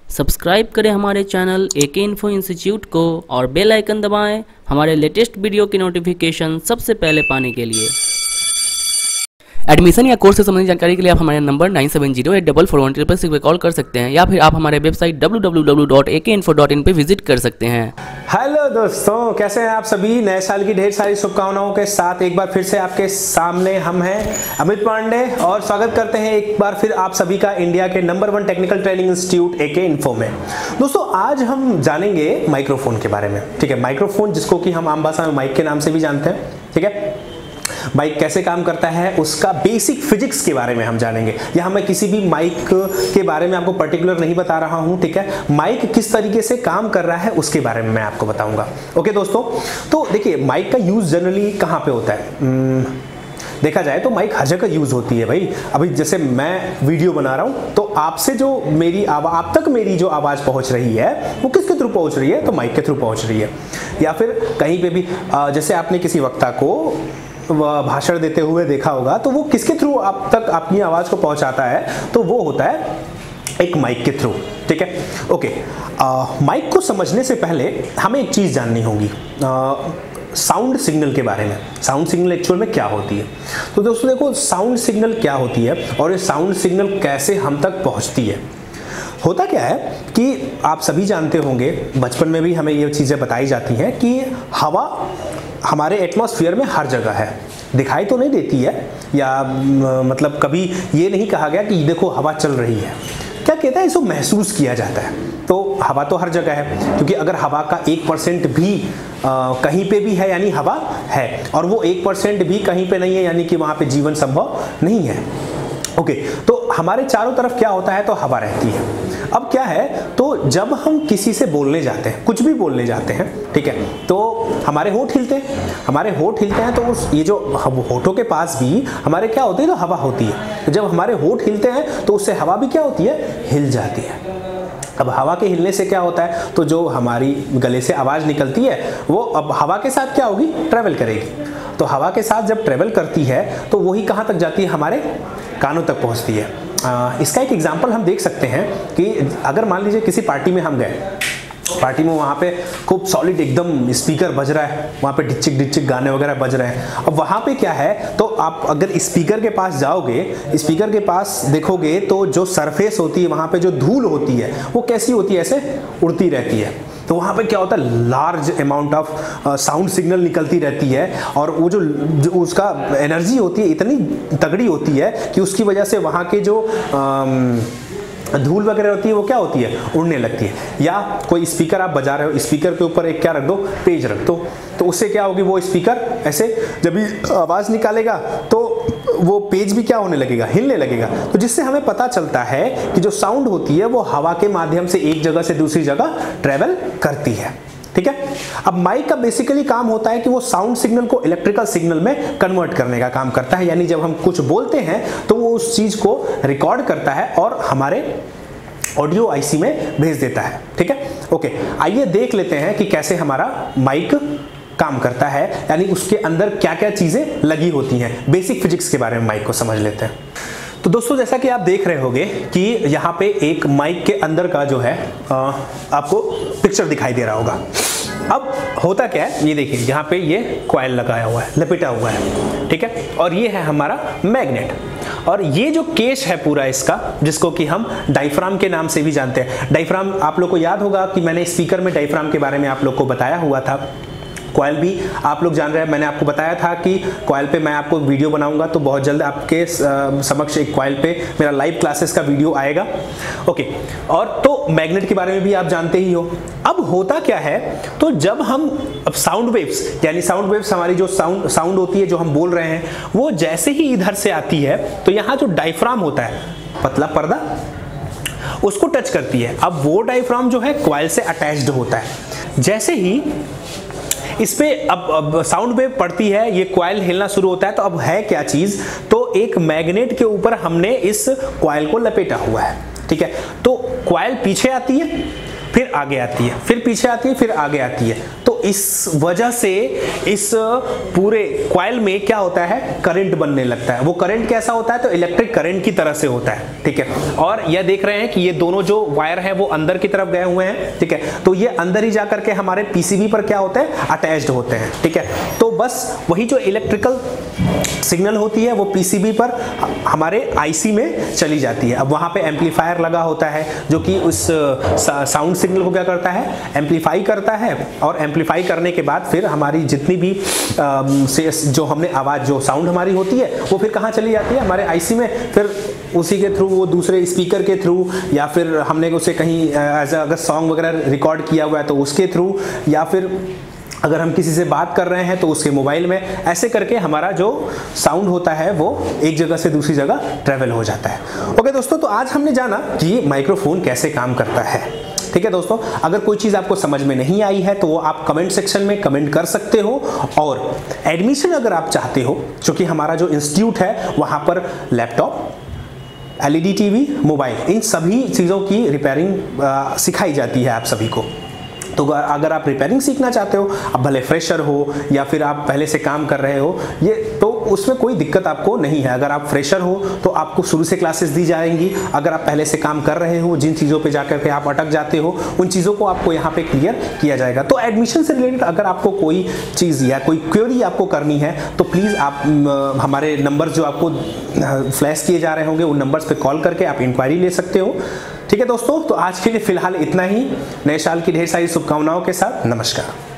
Subscribe करें हमारे channel एके info institute को और बेल आइकन दबाएं हमारे लेटेस्ट वीडियो की नोटिफिकेशन सबसे पहले पाने के लिए। एडमिशन या कोर्स से संबंधित जानकारी के लिए आप हमारे नंबर 9708441366 पे कॉल कर सकते हैं या फिर आप हमारे वेबसाइट www.akeinfo.in पे विजिट कर सकते हैं। हेलो दोस्तों, कैसे हैं आप सभी। नए साल की ढेर सारी शुभकामनाओं के साथ एक बार फिर से आपके सामने हम हैं अमित पांडे और स्वागत करते हैं एक बार फिर आप सभी का इंडिया के नंबर 1 टेक्निकल ट्रेनिंग इंस्टीट्यूट एके इन्फो में। दोस्तों आज हम जानेंगे माइक्रोफोन के बारे में। ठीक है, माइक्रोफोन जिसको कि हम आम भाषा में माइक के नाम से भी जानते हैं। ठीक है, माइक कैसे काम करता है उसका बेसिक फिजिक्स के बारे में हम जानेंगे। यहाँ मैं किसी भी माइक के बारे में आपको पर्टिकुलर नहीं बता रहा हूँ। ठीक है, माइक किस तरीके से काम कर रहा है उसके बारे में मैं आपको बताऊंगा। ओके दोस्तों, तो देखिए माइक का यूज जनरली कहाँ पे होता है। देखा जाए तो माइक हर जगह यूज होती है भाई। अभी जैसे मैं वीडियो बना रहा हूँ तो आपसे जो मेरी आप तक मेरी जो आवाज पहुंच रही है वो किसके थ्रू पहुंच रही है, तो माइक के थ्रू पहुंच रही है। या फिर कहीं पे भी जैसे आपने किसी वक्ता को भाषण देते हुए देखा होगा तो वो किसके थ्रू आप तक अपनी आवाज को पहुंचाता है, तो वो होता है एक माइक के थ्रू। ठीक है, ओके। माइक को समझने से पहले हमें एक चीज जाननी होगी साउंड सिग्नल के बारे में। साउंड सिग्नल एक्चुअल में क्या होती है। तो दोस्तों देखो, साउंड सिग्नल क्या होती है और ये साउंड सिग्नल कैसे हम तक पहुंचती है। होता क्या है कि आप सभी जानते होंगे, बचपन में भी हमें ये चीज़ें बताई जाती हैं कि हवा हमारे एटमॉस्फेयर में हर जगह है, दिखाई तो नहीं देती है या मतलब कभी ये नहीं कहा गया कि देखो हवा चल रही है। क्या कहता है, इसको महसूस किया जाता है। तो हवा तो हर जगह है, क्योंकि अगर हवा का 1% भी कहीं पे भी है यानी हवा है, और वो 1% भी कहीं पे नहीं है यानी कि वहाँ पे जीवन संभव नहीं है। ओके, तो हमारे चारों तरफ क्या होता है, तो हवा रहती है। अब क्या है, तो जब हम किसी से बोलने जाते हैं, कुछ भी बोलने जाते हैं, ठीक है, तो हमारे होंठ हिलते हैं। हमारे होंठ हिलते हैं तो उस ये जो होठों के पास भी हमारे क्या होती है, तो हवा होती है। तो जब हमारे होंठ हिलते हैं तो उससे हवा भी क्या होती है, हिल जाती है। अब हवा के हिलने से क्या होता है, तो जो हमारी गले से आवाज निकलती है वो अब हवा के साथ क्या होगी, ट्रेवल करेगी। तो हवा के साथ जब ट्रेवल करती है तो वही कहाँ तक जाती है, हमारे कानों तक पहुँचती है। इसका एक एग्जाम्पल हम देख सकते हैं कि अगर मान लीजिए किसी पार्टी में हम गए, पार्टी में वहाँ पे खूब सॉलिड एकदम स्पीकर बज रहा है, वहाँ पे डिचिक डिचिक गाने वगैरह बज रहे हैं। अब वहाँ पे क्या है, तो आप अगर स्पीकर के पास जाओगे, स्पीकर के पास देखोगे तो जो सरफेस होती है वहाँ पे जो धूल होती है वो कैसी होती है, ऐसे उड़ती रहती है। तो वहाँ पे क्या होता है, large amount of sound signal निकलती रहती है और वो जो उसका एनर्जी होती है इतनी तगड़ी होती है कि उसकी वजह से वहाँ के जो धूल वगैरह होती है वो क्या होती है, उड़ने लगती है। या कोई स्पीकर आप बजा रहे हो, स्पीकर के ऊपर एक क्या रख दो, पेज रख दो, तो उससे क्या होगी, वो स्पीकर ऐसे जब भी आवाज़ निकालेगा तो वो पेज भी क्या होने लगेगा, हिलने लगेगा। तो जिससे हमें पता चलता है कि जो साउंड होती है वो हवा के माध्यम से एक जगह से दूसरी जगह ट्रेवल करती है। ठीक है, अब माइक का बेसिकली काम होता है कि वो साउंड सिग्नल को इलेक्ट्रिकल सिग्नल में कन्वर्ट करने का काम करता है। यानी जब हम कुछ बोलते हैं तो वो उस चीज को रिकॉर्ड करता है और हमारे ऑडियो आईसी में भेज देता है। ठीक है, ओके, आइए देख लेते हैं कि कैसे हमारा माइक काम करता है, यानी उसके अंदर क्या क्या चीजें लगी होती हैं। बेसिक फिजिक्स के बारे में माइक को समझ लेते हैं। तो दोस्तों जैसा कि आप देख रहे होंगे कि यहाँ पे एक माइक के अंदर का जो है आपको पिक्चर दिखाई दे रहा होगा। अब होता क्या है, ये देखिए यहाँ पे ये कॉइल लगाया हुआ है, लपेटा हुआ है। ठीक है, और ये है हमारा मैग्नेट, और ये जो केस है पूरा इसका, जिसको कि हम डायफ्राम के नाम से भी जानते हैं। डायफ्राम आप लोग को याद होगा कि मैंने स्पीकर में डायफ्राम के बारे में आप लोग को बताया हुआ था। कॉइल भी आप लोग जान रहे हैं, मैंने आपको बताया था कि कॉइल पे मैं आपको वीडियो बनाऊंगा, तो बहुत जल्द आपके समक्ष एक कॉइल पे मेरा लाइव क्लासेस का वीडियो आएगा। ओके, और तो मैग्नेट के बारे में भी आप जानते ही हो। अब होता क्या है, तो जब हम अब साउंड वेव्स, यानी साउंड वेव्स हमारी जो साउंड होती है जो हम बोल रहे हैं, वो जैसे ही इधर से आती है तो यहाँ जो डायफ्राम होता है, पतला पर्दा, उसको टच करती है। अब वो डायफ्राम जो है कॉइल से अटैच्ड होता है। जैसे ही इस पे अब साउंड वेव पड़ती है, ये कॉइल हिलना शुरू होता है। तो अब है क्या चीज, तो एक मैग्नेट के ऊपर हमने इस कॉइल को लपेटा हुआ है। ठीक है, तो कॉइल पीछे आती है फिर आगे आती है, फिर पीछे आती है, फिर आगे आती है। तो इस वजह से इस पूरे कॉइल में क्या होता है, करंट बनने लगता है। वो करंट कैसा होता है, तो इलेक्ट्रिक करंट की तरह से होता है, ठीक है। और यह देख रहे हैं कि ये दोनों जो वायर हैं वो अंदर की तरफ गए हुए हैं, ठीक है। तो ये अंदर ही जाकर के हमारे पीसीबी पर क्या होते हैं, अटैच्ड होते हैं, ठीक है। तो बस वही जो इलेक्ट्रिकल सिग्नल होती है वो पीसीबी पर हमारे आईसी में चली जाती है। अब वहां पे एम्पलीफायर लगा होता है जो कि उस साउंड सिग्नल को क्या करता है, एम्पलीफाई करता है। और एम्पलीफाई करने के बाद फिर हमारी जितनी भी जो हमने आवाज, जो साउंड हमारी होती है वो फिर कहाँ चली जाती है, हमारे आईसी में। फिर उसी के थ्रू, वो दूसरे स्पीकर के थ्रू, या फिर हमने उसे कहीं एज अगर सॉन्ग वगैरह रिकॉर्ड किया हुआ है तो उसके थ्रू, या फिर अगर हम किसी से बात कर रहे हैं तो उसके मोबाइल में, ऐसे करके हमारा जो साउंड होता है वो एक जगह से दूसरी जगह ट्रेवल हो जाता है। ओके दोस्तों, तो आज हमने जाना कि माइक्रोफोन कैसे काम करता है, ठीक है दोस्तों। अगर कोई चीज़ आपको समझ में नहीं आई है तो वो आप कमेंट सेक्शन में कमेंट कर सकते हो। और एडमिशन अगर आप चाहते हो, क्योंकि हमारा जो इंस्टीट्यूट है वहाँ पर लैपटॉप, LED टीवी, मोबाइल, इन सभी चीज़ों की रिपेयरिंग सिखाई जाती है आप सभी को। तो अगर आप रिपेयरिंग सीखना चाहते हो, अब भले फ्रेशर हो या फिर आप पहले से काम कर रहे हो, ये तो उसमें कोई दिक्कत आपको नहीं है। अगर आप फ्रेशर हो तो आपको शुरू से क्लासेस दी जाएंगी। अगर आप पहले से काम कर रहे हो, जिन चीज़ों पे जाकर के आप अटक जाते हो, उन चीज़ों को आपको यहाँ पे क्लियर किया जाएगा। तो एडमिशन से रिलेटेड अगर आपको कोई चीज़ या कोई क्वेरी आपको करनी है तो प्लीज़ आप हमारे नंबर जो आपको फ्लैश किए जा रहे होंगे उन नंबर्स पर कॉल करके आप इंक्वायरी ले सकते हो, ठीक है दोस्तों। तो आज के लिए फिलहाल इतना ही। नए साल की ढेर सारी शुभकामनाओं के साथ नमस्कार।